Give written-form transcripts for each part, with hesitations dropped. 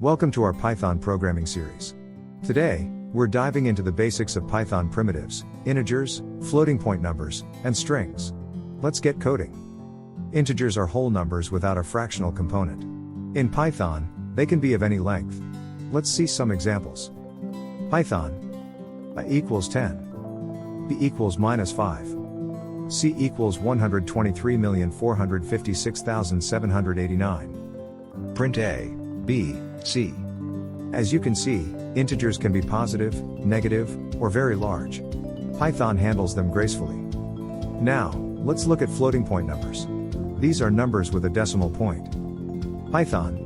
Welcome to our Python programming series. Today, we're diving into the basics of Python primitives, integers, floating point numbers, and strings. Let's get coding. Integers are whole numbers without a fractional component. In Python, they can be of any length. Let's see some examples. Python. A equals 10. B equals -5. C equals 123,456,789. Print A, B, C. As you can see, integers can be positive, negative, or very large. Python handles them gracefully. Now, let's look at floating point numbers. These are numbers with a decimal point. Python.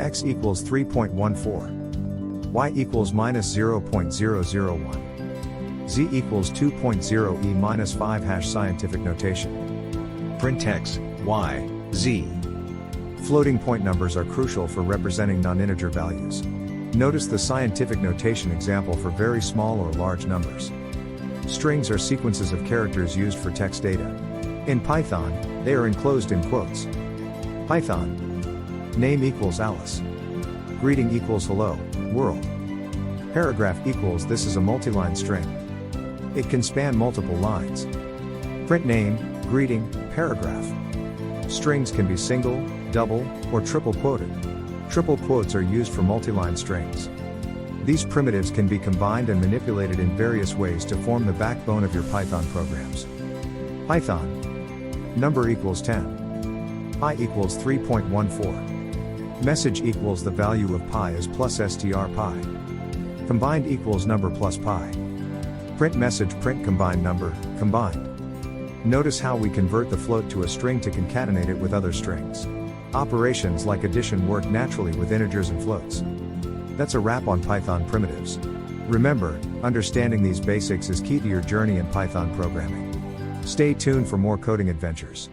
X equals 3.14. Y equals -0.001. Z equals 2.0 e-5 # scientific notation. Print X, Y, Z. Floating point numbers are crucial for representing non-integer values. Notice the scientific notation example for very small or large numbers. Strings are sequences of characters used for text data. In Python, they are enclosed in quotes. Python. Name equals Alice. Greeting equals hello, world. Paragraph equals this is a multi-line string. It can span multiple lines. Print name, greeting, paragraph. Strings can be single, double, or triple quoted. Triple quotes are used for multi-line strings. These primitives can be combined and manipulated in various ways to form the backbone of your Python programs. Python. Number equals 10. Pi equals 3.14. Message equals the value of pi is plus str pi. Combined equals number plus pi. Print message print combined number, combined. Notice how we convert the float to a string to concatenate it with other strings. Operations like addition work naturally with integers and floats. That's a wrap on Python primitives. Remember, understanding these basics is key to your journey in Python programming. Stay tuned for more coding adventures.